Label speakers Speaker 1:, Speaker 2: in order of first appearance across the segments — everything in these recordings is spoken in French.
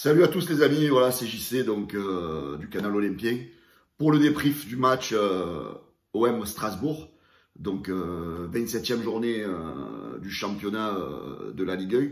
Speaker 1: Salut à tous les amis, voilà c'est JC donc du canal Olympien pour le débrief du match OM Strasbourg, donc 27e journée du championnat de la Ligue 1.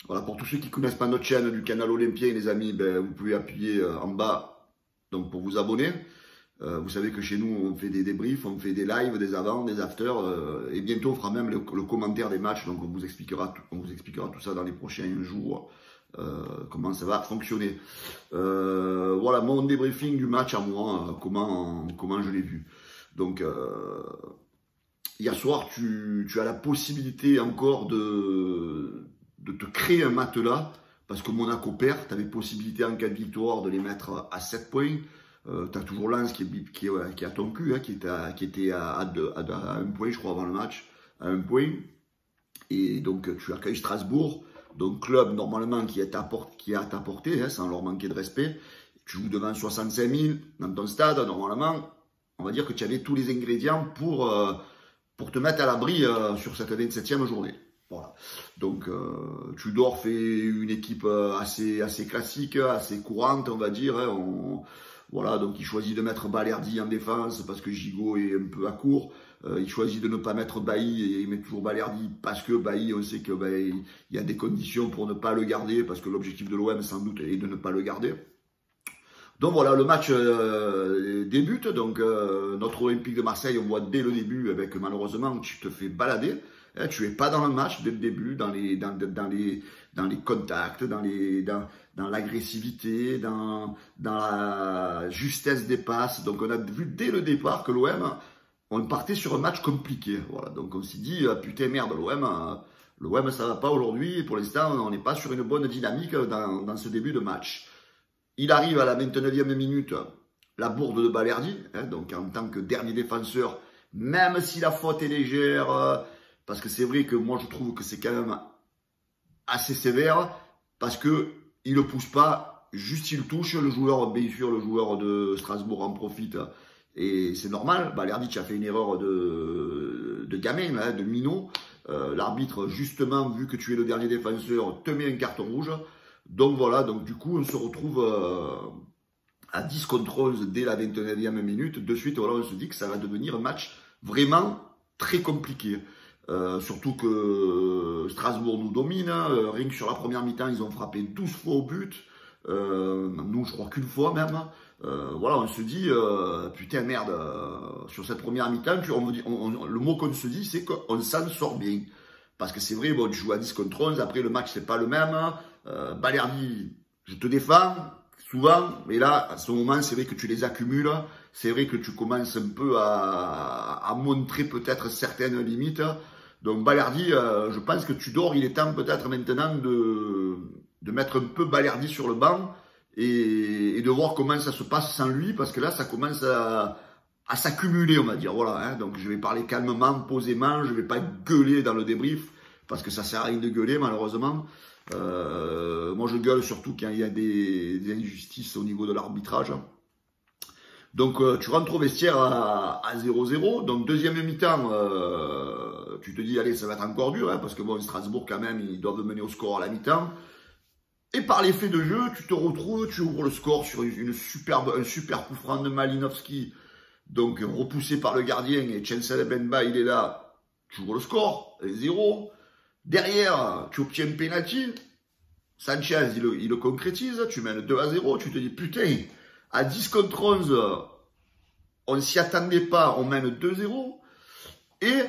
Speaker 1: Voilà, pour tous ceux qui ne connaissent pas notre chaîne du canal Olympien les amis, vous pouvez appuyer en bas donc pour vous abonner. Vous savez que chez nous on fait des débriefs, on fait des lives, des avant, des after et bientôt on fera même le commentaire des matchs, donc on vous expliquera tout ça dans les prochains jours. Comment ça va fonctionner. Voilà mon débriefing du match à moi, comment je l'ai vu. Donc hier soir tu as la possibilité encore de te créer un matelas parce que Monaco perd, tu avais possibilité en cas de victoire de les mettre à 7 points. Tu as toujours Lens qui est à ton cul, hein, qui était à 1 point je crois avant le match, à 1 point. Et donc tu accueilles Strasbourg. Donc club normalement qui est à ta portée, hein, sans leur manquer de respect. Tu joues devant 65 000 dans ton stade, normalement, on va dire que tu avais tous les ingrédients pour te mettre à l'abri sur cette 27e journée. Voilà. Donc Tudor fait une équipe assez classique, assez courante, on va dire. Hein, voilà, donc il choisit de mettre Balerdi en défense parce que Gigot est un peu à court. Il choisit de ne pas mettre Bailly et il met toujours Balerdi parce que Bailly, on sait que il y a des conditions pour ne pas le garder parce que l'objectif de l'OM sans doute est de ne pas le garder. Donc voilà, le match débute. Donc notre Olympique de Marseille, on voit dès le début avec malheureusement tu te fais balader. Hein, tu es pas dans le match dès le début, dans les contacts, dans l'agressivité, dans la justesse des passes. Donc on a vu dès le départ que l'OM, on partait sur un match compliqué. Voilà, donc on s'est dit, putain merde, l'OM ça va pas aujourd'hui. Pour l'instant, on n'est pas sur une bonne dynamique dans ce début de match. Il arrive à la 29e minute, la bourde de Balerdi, hein, donc en tant que dernier défenseur, même si la faute est légère, parce que c'est vrai que moi je trouve que c'est quand même assez sévère, parce que il ne pousse pas, juste il touche, le joueur, bien sûr, le joueur de Strasbourg en profite. Et c'est normal, Balerdi tu as fait une erreur de gamin, hein, de minot. L'arbitre, justement, vu que tu es le dernier défenseur, te met un carton rouge. Donc voilà, donc du coup, on se retrouve à 10 contre 11 dès la 29e minute. De suite, voilà, on se dit que ça va devenir un match vraiment très compliqué. Surtout que Strasbourg nous domine. Rien que sur la première mi-temps, ils ont frappé 12 fois au but. Nous, je crois qu'une fois même. Voilà, on se dit, putain merde, sur cette première mi-temps, le mot qu'on se dit, c'est qu'on s'en sort bien. Parce que c'est vrai, bon, tu joues à 10 contre 11, après le match, c'est pas le même. Balerdi, je te défends, souvent, mais là, à ce moment, c'est vrai que tu les accumules. C'est vrai que tu commences un peu à montrer peut-être certaines limites. Donc Balerdi, je pense que Tudor, il est temps peut-être maintenant de mettre un peu Balerdi sur le banc et de voir comment ça se passe sans lui, parce que là, ça commence à s'accumuler, on va dire. Voilà, hein. Donc je vais parler calmement, posément, je ne vais pas gueuler dans le débrief, parce que ça ne sert à rien de gueuler, malheureusement. Moi, je gueule surtout quand il y a des injustices au niveau de l'arbitrage. Donc, tu rentres au vestiaire à 0-0. Donc, deuxième mi-temps, tu te dis, allez, ça va être encore dur, hein, parce que bon, Strasbourg, quand même, ils doivent mener au score à la mi-temps. Et par l'effet de jeu, tu te retrouves, tu ouvres le score sur un super coup franc de Malinowski, donc repoussé par le gardien, et Chancel Benba, il est là, tu ouvres le score, 0. Derrière, tu obtiens un penalty, Sanchez, il le concrétise, tu mènes 2-0, tu te dis, putain, à 10 contre 11, on ne s'y attendait pas, on mène 2-0, et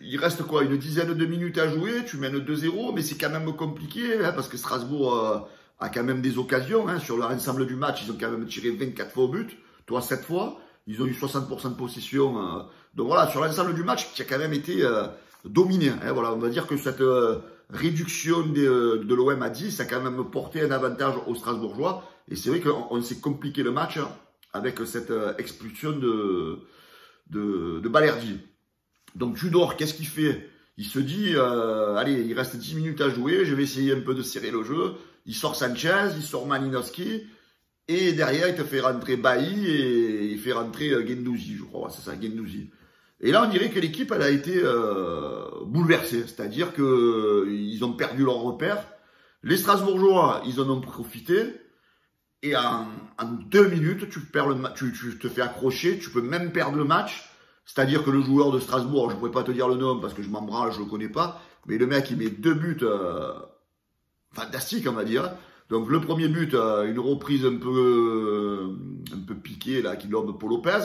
Speaker 1: il reste quoi, une dizaine de minutes à jouer, tu mènes 2-0, mais c'est quand même compliqué, hein, parce que Strasbourg a quand même des occasions, hein, sur l'ensemble du match, ils ont quand même tiré 24 fois au but, toi 7 fois, ils ont eu 60% de possession, donc voilà, sur l'ensemble du match, qui a quand même été dominé, hein, voilà, on va dire que cette réduction de l'OM à 10 a quand même porté un avantage aux Strasbourgeois, et c'est vrai qu'on s'est compliqué le match avec cette expulsion de Balerdi. Donc Tudor, qu'est-ce qu'il fait? Il se dit, allez, il reste 10 minutes à jouer, je vais essayer un peu de serrer le jeu. Il sort Sanchez, il sort Malinowski, et derrière, il te fait rentrer Bailly et il fait rentrer Guendouzi, je crois, c'est ça, Guendouzi. Et là, on dirait que l'équipe, elle a été bouleversée, c'est-à-dire qu'ils ont perdu leur repère. Les Strasbourgeois, ils en ont profité. Et en 2 minutes, tu te fais accrocher, tu peux même perdre le match. C'est-à-dire que le joueur de Strasbourg, je ne pourrais pas te dire le nom parce que je m'en branle, je ne le connais pas, mais le mec, il met 2 buts fantastiques, on va dire. Donc le premier but, une reprise un peu piquée, là, qui lobe Paul Lopez.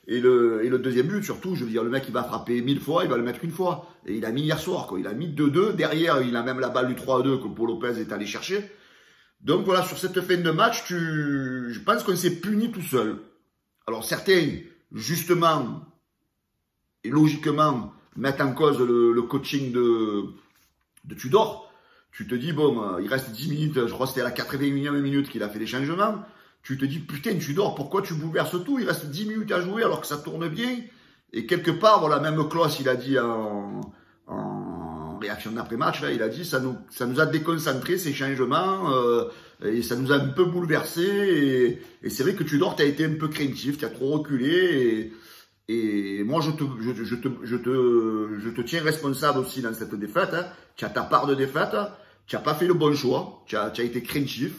Speaker 1: Et le deuxième but, surtout, je veux dire, le mec, il va frapper 1000 fois, il va le mettre une fois. Et il a mis hier soir, quoi. Il a mis 2-2. Derrière, il a même la balle du 3-2 que Paul Lopez est allé chercher. Donc voilà, sur cette fin de match, je pense qu'on s'est puni tout seul. Alors certains, justement et logiquement, mettent en cause le coaching de Tudor. Tu te dis, bon, il reste 10 minutes, je crois que c'était à la 81e minute qu'il a fait les changements. Tu te dis, putain, Tudor, pourquoi tu bouleverses tout? Il reste 10 minutes à jouer alors que ça tourne bien. Et quelque part, voilà, même Klaus, il a dit en réaction d'après-match, là, il a dit, ça nous a déconcentré ces changements, et ça nous a un peu bouleversé. Et c'est vrai que Tudor, tu as été un peu craintif, tu as trop reculé. Et moi, je te tiens responsable aussi dans cette défaite. Hein. Tu as ta part de défaite, tu n'as pas fait le bon choix, tu as été craintif.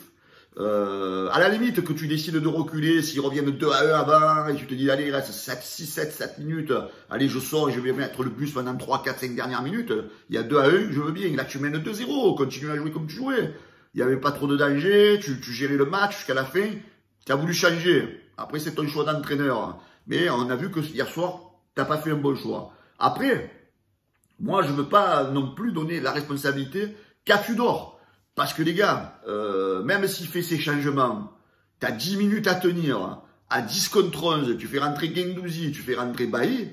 Speaker 1: À la limite que tu décides de reculer, s'ils reviennent 2-1 avant, et tu te dis, allez, il reste 7 minutes, allez, je sors et je vais mettre le bus pendant 3, 4, 5 dernières minutes, il y a 2-1, je veux bien, là tu mènes 2-0, continue à jouer comme tu jouais. Il n'y avait pas trop de danger, tu gérais le match jusqu'à la fin, tu as voulu changer. Après, c'est ton choix d'entraîneur. Mais on a vu que hier soir, tu n'as pas fait un bon choix. Après, moi, je ne veux pas non plus donner la responsabilité qu'à Tudor. Parce que les gars, même s'il fait ses changements, tu as 10 minutes à tenir, à 10 contre 11, tu fais rentrer Guendouzi, tu fais rentrer Bailly,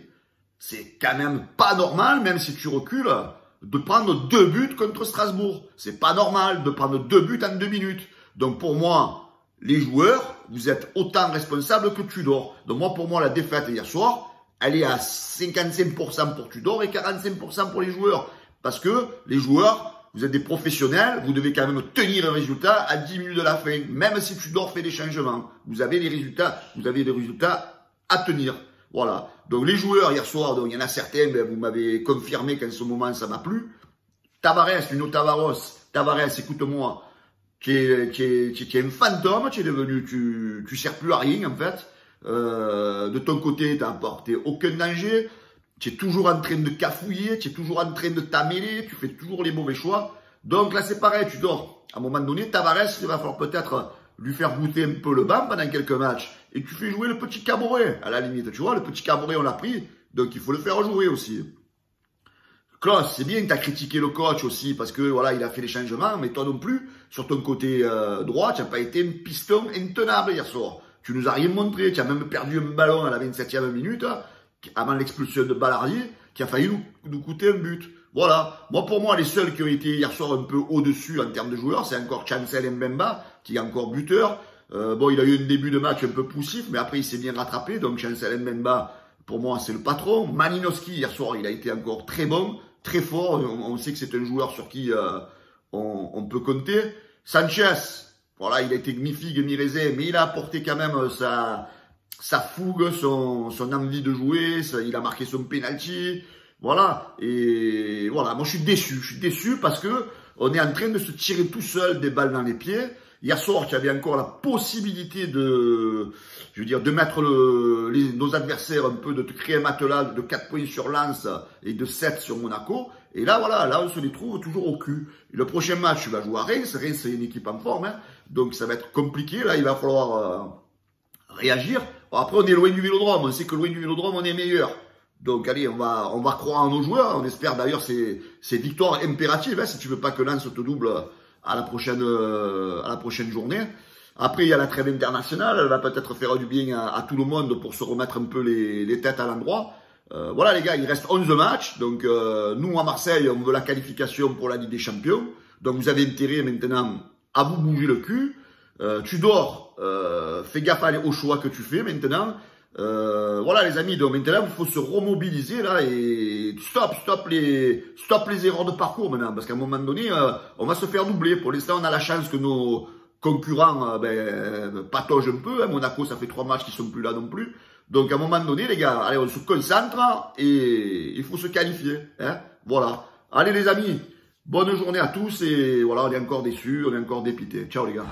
Speaker 1: c'est quand même pas normal, même si tu recules, de prendre 2 buts contre Strasbourg. C'est pas normal de prendre 2 buts en 2 minutes. Donc pour moi, les joueurs, vous êtes autant responsables que Tudor. Donc moi, pour moi, la défaite hier soir, elle est à 55% pour Tudor et 45% pour les joueurs. Parce que les joueurs, vous êtes des professionnels, vous devez quand même tenir un résultat à 10 minutes de la fin. Même si Tudor fait des changements, vous avez des résultats à tenir. Voilà. Donc les joueurs hier soir, donc il y en a certains, ben, vous m'avez confirmé qu'en ce moment ça m'a plu. Tavares, Nuno Tavares, écoute-moi, qui est un fantôme, tu es devenu, tu sers plus à rien en fait. De ton côté, tu n'as apporté aucun danger. Tu es toujours en train de cafouiller, tu es toujours en train de t'amêler, tu fais toujours les mauvais choix. Donc là, c'est pareil, tu dors. À un moment donné, Tavares, il va falloir peut-être lui faire goûter un peu le banc pendant quelques matchs. Et tu fais jouer le petit Caboret, à la limite. Tu vois, le petit Caboret, on l'a pris. Donc, il faut le faire jouer aussi. Klaus, c'est bien que tu as critiqué le coach aussi, parce que voilà, il a fait les changements, mais toi non plus, sur ton côté droit, tu n'as pas été un piston intenable hier soir. Tu nous as rien montré, tu as même perdu un ballon à la 27e minute, avant l'expulsion de Ballardier, qui a failli nous coûter un but. Voilà. Moi, pour moi, les seuls qui ont été hier soir un peu au-dessus en termes de joueurs, c'est encore Chancel Mbemba, qui est encore buteur. Bon, il a eu un début de match un peu poussif, mais après, il s'est bien rattrapé. Donc, Chancel Mbemba, pour moi, c'est le patron. Malinowski, hier soir, il a été encore très bon, très fort. On sait que c'est un joueur sur qui on peut compter. Sanchez, voilà, il a été mi-figue, mi-raisin, mais il a apporté quand même sa fougue, son envie de jouer, il a marqué son penalty, voilà, et voilà, moi je suis déçu parce que on est en train de se tirer tout seul des balles dans les pieds. Hier soir, tu avais encore la possibilité de mettre nos adversaires un peu, de te créer un matelas de 4 points sur Lens et de 7 sur Monaco. Et là, voilà, là, on se les trouve toujours au cul. Et le prochain match, tu vas jouer à Reims. Reims, c'est une équipe en forme, hein. Donc ça va être compliqué. Là, il va falloir réagir. Bon, après, on est loin du Vélodrome. On sait que loin du Vélodrome, on est meilleur. Donc, allez, on va croire en nos joueurs. On espère d'ailleurs ces victoires impératives, hein, si tu veux pas que Lens te double à la prochaine journée. Après, il y a la trêve internationale. Elle va peut-être faire du bien à tout le monde pour se remettre un peu les têtes à l'endroit. Voilà, les gars, il reste 11 matchs. Donc, nous, à Marseille, on veut la qualification pour la Ligue des Champions. Donc, vous avez intérêt maintenant à vous bouger le cul. Tudor, fais gaffe aux choix que tu fais maintenant. Voilà, les amis. Donc, maintenant, il faut se remobiliser là et stop les erreurs de parcours maintenant. Parce qu'à un moment donné, on va se faire doubler. Pour l'instant, on a la chance que nos concurrents pataugent un peu. Hein. Monaco, ça fait 3 matchs qu'ils sont plus là non plus. Donc, à un moment donné, les gars, allez, on se concentre et il faut se qualifier. Hein. Voilà. Allez, les amis. Bonne journée à tous et voilà, on est encore déçus, on est encore dépités. Ciao les gars.